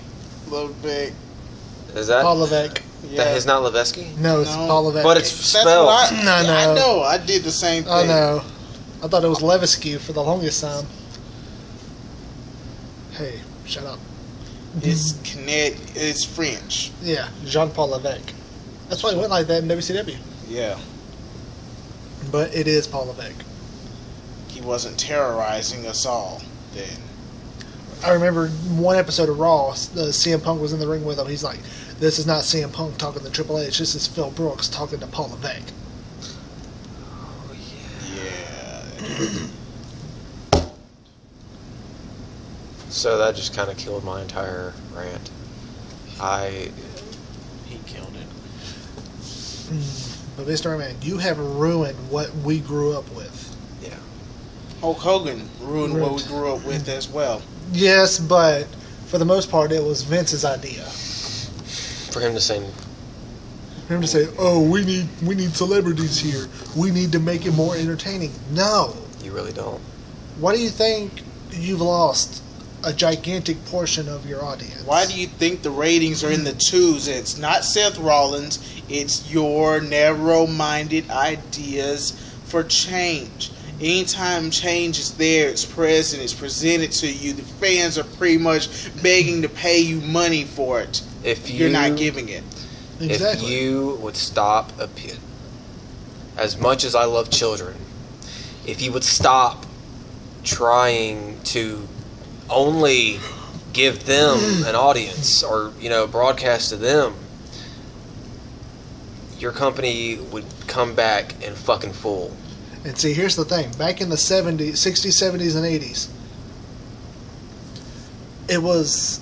Is that Paul Levesque? Yeah. That is not Levesque? No, it's Paul Levesque. But it's spelled. I know. I did the same thing. I know. I thought it was Levesque for the longest time. Hey, shut up. It's French. Yeah, Jean-Paul Levesque. That's why he went like that in WCW. Yeah. But it is Paul Levesque. He wasn't terrorizing us all then. I remember one episode of Raw, CM Punk was in the ring with him. He's like, this is not CM Punk talking to Triple H. This is Phil Brooks talking to Paul Levesque. Oh, yeah. So that just kind of killed my entire rant. He killed it. But Mr. Man, you have ruined what we grew up with. Yeah. Hulk Hogan ruined what we grew up with as well. Yes, but for the most part, it was Vince's idea. For him to say, "Oh, we need celebrities here. We need to make it more entertaining." No, you really don't. Why do you think you've lost a gigantic portion of your audience? Why do you think the ratings are in the twos? It's not Seth Rollins. It's your narrow-minded ideas for change. Anytime change is there, it's present, it's presented to you, the fans are pretty much begging to pay you money for it. If you're not giving it. Exactly. If you would stop, as much as I love children, if you would stop trying to only give them an audience or, broadcast to them, your company would come back in fucking full. And see, here's the thing. Back in the 60s, 70s, and 80s, it was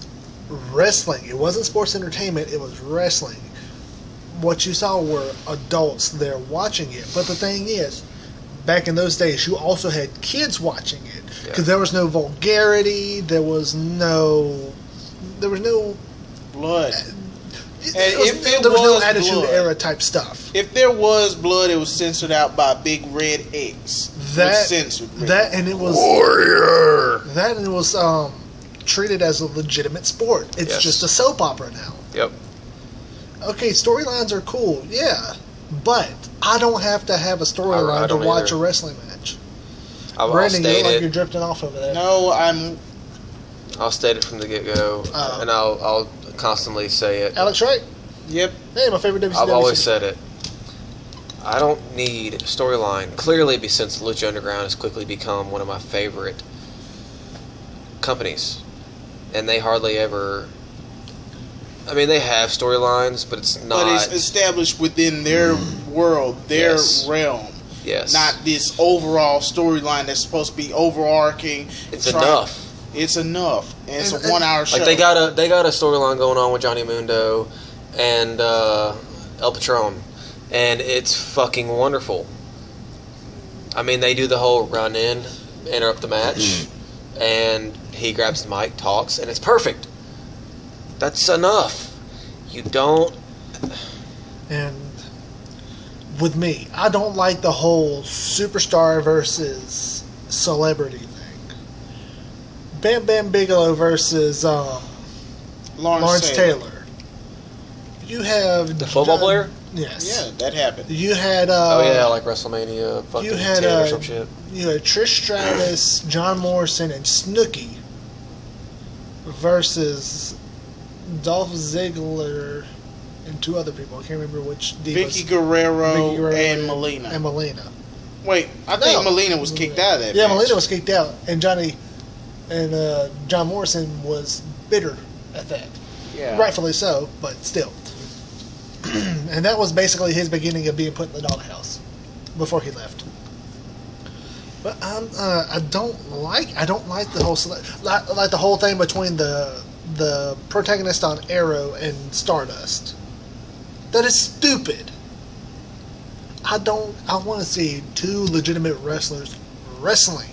wrestling. It wasn't sports entertainment. It was wrestling. What you saw were adults there watching it. But the thing is, back in those days, you also had kids watching it. Because there was no vulgarity. There was no blood. There was no Attitude Era type stuff. If there was blood, it was censored out by big red X. That and it was Warrior. That and it was treated as a legitimate sport. It's Yes. just a soap opera now. Yep. Okay, storylines are cool, yeah, but I don't have to have a I storyline to don't watch either. a wrestling match. I'll Brandon, you state look like it. you're drifting off over there. No, I'll state it from the get-go, Oh. and I'll constantly say it. Alex Wright? Yep. Hey, my favorite WCW. I've always said it. I don't need a storyline. Clearly, since Lucha Underground has quickly become one of my favorite companies, and they hardly ever. I mean, they have storylines, but it's not. But it's established within their world, their Yes. realm. Yes. Not this overall storyline that's supposed to be overarching. It's enough. It's enough. And it's And- a 1 hour show. Like they got a storyline going on with Johnny Mundo and El Patron, and it's fucking wonderful. I mean, they do the whole run in, interrupt the match, and he grabs the mic, talks, and it's perfect. That's enough. You don't. And with me, I don't like the whole superstar versus celebrity thing. Bam Bam Bigelow versus Lawrence Taylor. You have The football player? Yes. Yeah, that happened. You had Oh yeah, like WrestleMania, fucking you had 10 or some shit. you had Trish Stratus, John Morrison, and Snooki versus Dolph Ziggler and two other people. I can't remember which. Vicky divas. Guerrero, Vicky Guerrero and Melina. And Melina. Wait, I think Melina was kicked out of that Yeah, match. Melina was kicked out, and John Morrison was bitter at that. Yeah. Rightfully so, but still. And that was basically his beginning of being put in the doghouse before he left. But I don't like the whole like the whole thing between the protagonist on Arrow and Stardust. That is stupid. I want to see two legitimate wrestlers wrestling.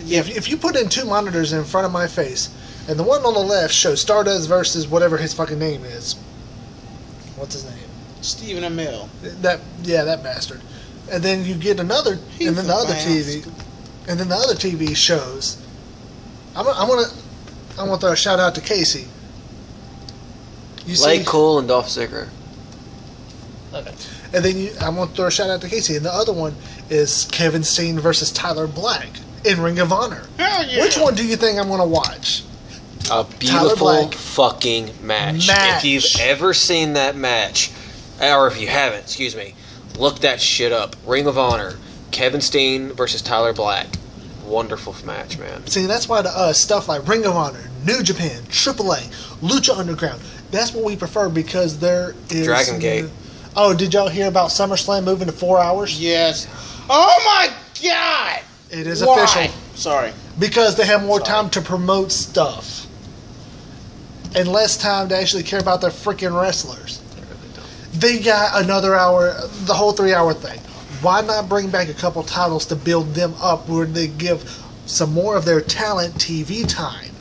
Yeah. If you put in two monitors in front of my face, and the one on the left shows Stardust versus whatever his fucking name is. What's his name? Stephen Amell. That bastard. And then you get another, He's and then the a other bastard. TV, and then the other TV shows. I want to throw a shout out to Casey. You Late Cole and Dolph Ziggler. Okay. And then I want to throw a shout out to Casey. And the other one is Kevin Steen versus Tyler Black in Ring of Honor. Hell yeah. Which one do you think I'm going to watch? A beautiful Black. fucking match. Match. If you've ever seen that match, or if you haven't, excuse me, look that shit up. Ring of Honor, Kevin Steen versus Tyler Black. Wonderful match, man. See, that's why to us, stuff like Ring of Honor, New Japan, AAA, Lucha Underground, that's what we prefer because there is... Dragon Gate. Oh, did y'all hear about SummerSlam moving to 4 hours? Yes. Oh my God! It is Why? official. Sorry. Because they have more Sorry. time to promote stuff. And less time to actually care about their freaking wrestlers. They got another hour, the whole 3 hour thing. Why not bring back a couple titles to build them up where they give some more of their talent TV time?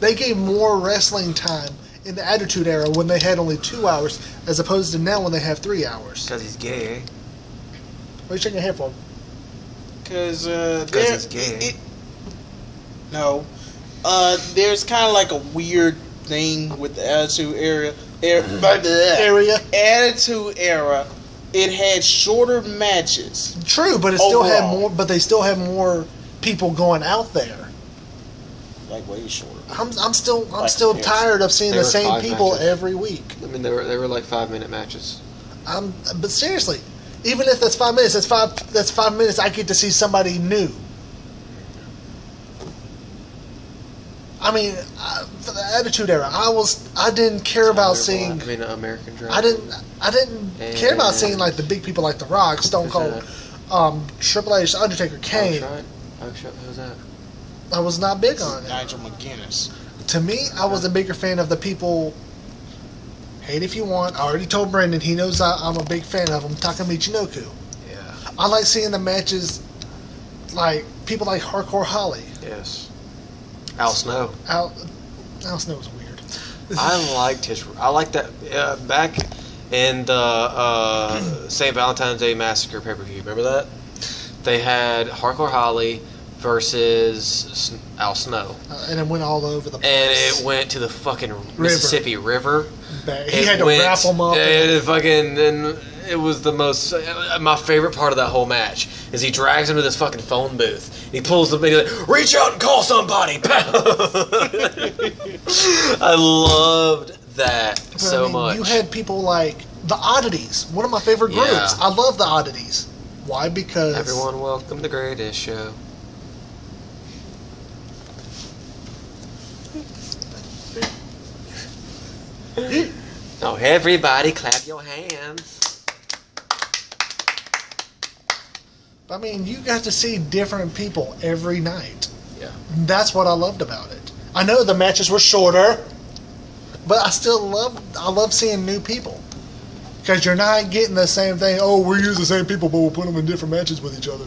They gave more wrestling time in the Attitude Era when they had only 2 hours as opposed to now when they have 3 hours. Because he's gay, eh? What are you shaking your head for? Because he's gay. No. There's kind of like a weird thing with the Attitude Era. Area? Attitude Era. It had shorter matches. True, but it still had Overall. more. But they still have more people going out there. Like way shorter. I'm Like still comparison. tired of seeing They the were same 5 people matches. every week. I mean, they were like 5-minute matches. But seriously, even if that's 5 minutes, that's 5 minutes. I get to see somebody new. I mean, for the Attitude Era, I didn't care about seeing. American Dragon. I didn't care about seeing like the big people like The Rock, Stone Cold, Triple H, Undertaker, Kane. Who's that? I was not big on it. Nigel McGuinness. To me, I was a bigger fan of the people. Hate if you want. I already told Brendan. He knows I'm a big fan of him. Takamichinoku. Yeah. I like seeing the matches, like people like Hardcore Holly. Yes. Al Snow. Al Snow was weird. I liked that back in the St. Valentine's Day Massacre pay-per-view. Remember that? They had Hardcore Holly versus Al Snow. And it went all over the place. And it went to the fucking Mississippi River. He had to wrap them up. And it was the most... my favorite part of that whole match is he drags him to this fucking phone booth. He pulls the... He's like, reach out and call somebody! I loved that so much. You had people like the Oddities, one of my favorite groups. Yeah. I love the Oddities. Why? Because... Everyone welcome the greatest show. Oh, everybody clap your hands. I mean, you got to see different people every night. Yeah. That's what I loved about it. I know the matches were shorter, but I still love seeing new people. Because you're not getting the same thing, oh, we use the same people, but we'll put them in different matches with each other.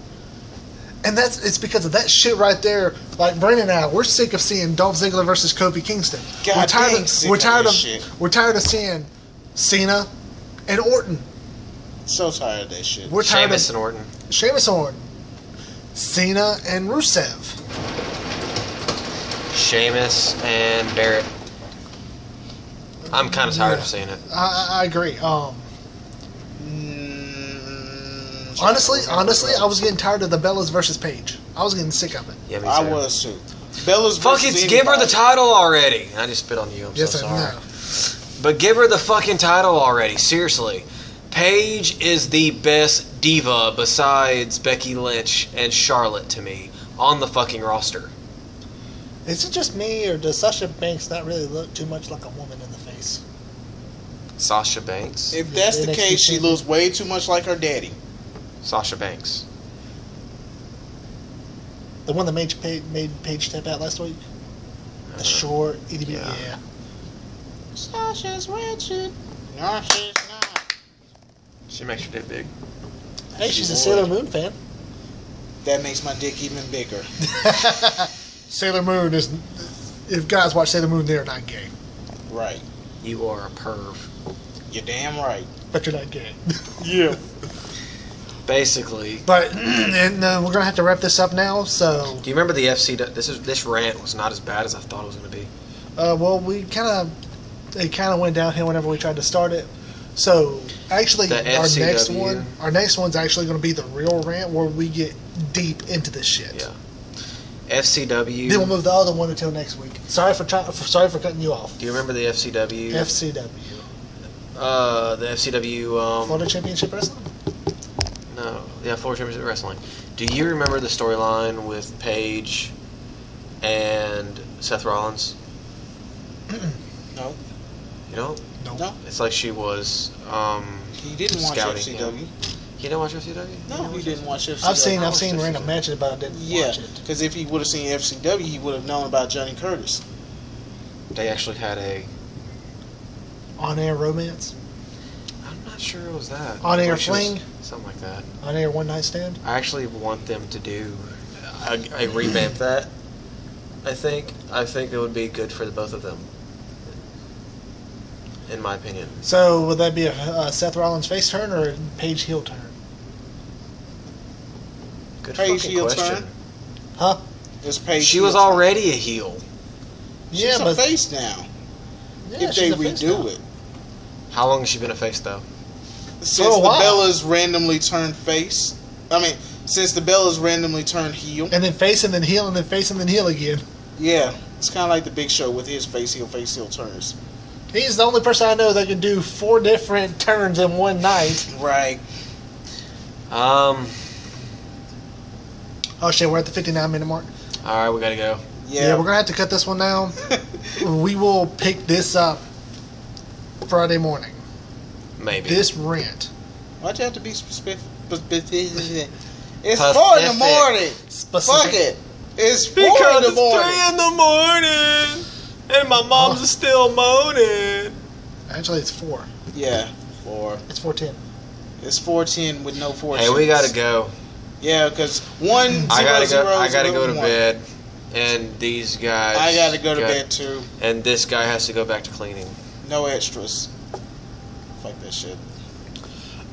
And it's because of that shit right there. Like Brandon and I, we're sick of seeing Dolph Ziggler versus Kofi Kingston. We're tired of seeing Cena and Orton. So tired of that shit. We're tired Sheamus and Orton. Sheamus and Orton. Cena and Rusev. Sheamus and Barrett. I'm kind of tired of seeing it. I agree. Honestly, I was getting tired of the Bellas versus Paige. I was getting sick of it. Yeah, me too. I was too. Bella's Fuck versus it, give her the anybody. title already. I just spit on you. I'm Yes, so I sorry. know. But give her the fucking title already. Seriously. Paige is the best diva besides Becky Lynch and Charlotte to me on the fucking roster. Is it just me, or does Sasha Banks not really look too much like a woman in the face? Sasha Banks. If that's the NXT case, she champion. looks way too much like her daddy. Sasha Banks. The one that made Paige step out last week? The short, EDB, yeah. Sasha's Richard. No, she's not. She makes her dick big. Hey, she's a Sailor Moon fan. That makes my dick even bigger. Sailor Moon is... If guys watch Sailor Moon, they're not gay. Right. You are a perv. You're damn right. But you're not gay. Yeah. Basically. But and, we're going to have to wrap this up now, so... Do you remember the FC? This rant was not as bad as I thought it was going to be. Well, it kind of went downhill whenever we tried to start it. So, actually, The FCW. our next one's actually going to be the real rant where we get deep into this shit. Yeah. FCW. Then we'll move the other one until next week. Sorry for cutting you off. Do you remember the FCW? FCW. The FCW. Florida Championship Wrestling? No. Yeah, Florida Championship Wrestling. Do you remember the storyline with Paige and Seth Rollins? No. You don't? No. It's like she was He didn't watch scouting FCW. him. You didn't watch FCW? No, he didn't watch FCW. I've seen random matches, but I didn't Yeah, watch it. because if he would have seen FCW, he would have known about Johnny Curtis. They actually had a... On-air romance? I'm not sure it was that. On-air Like she was- fling? Something like that. On-air one-night stand? I actually want them to do... I revamp that, I think. I think it would be good for the both of them. In my opinion. So, would that be a Seth Rollins face turn or a Paige heel turn? Good Paige fucking heel question. turn? Huh? It's Paige. She was already a heel. She's a face now. Yeah, If she's they a face redo now. it. How long has she been a face, though? Since For a the while. Bellas randomly turned face. I mean, since the Bellas randomly turned heel. And then face and then heel and then face and then heel again. Yeah, it's kind of like the Big Show with his face heel turns. He's the only person I know that can do 4 different turns in one night. Right. Oh shit, we're at the 59-minute mark. Alright, we gotta go. Yeah, we're gonna have to cut this one down. We will pick this up Friday morning. Maybe. This rant. Why'd you have to be specific? It's 4 in the morning. Fuck it. It's 4 in the morning. 3 in the morning, and my mom's still moaning. Actually, it's 4. Yeah, 4. It's 4:10. It's 4:10 with no 4. Hey, we gotta go. Yeah, because 1 0 I gotta go. I gotta 0 go to 1. bed, and these guys. I gotta go to bed too. And this guy has to go back to cleaning. No extras. Fuck that shit.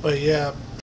But yeah,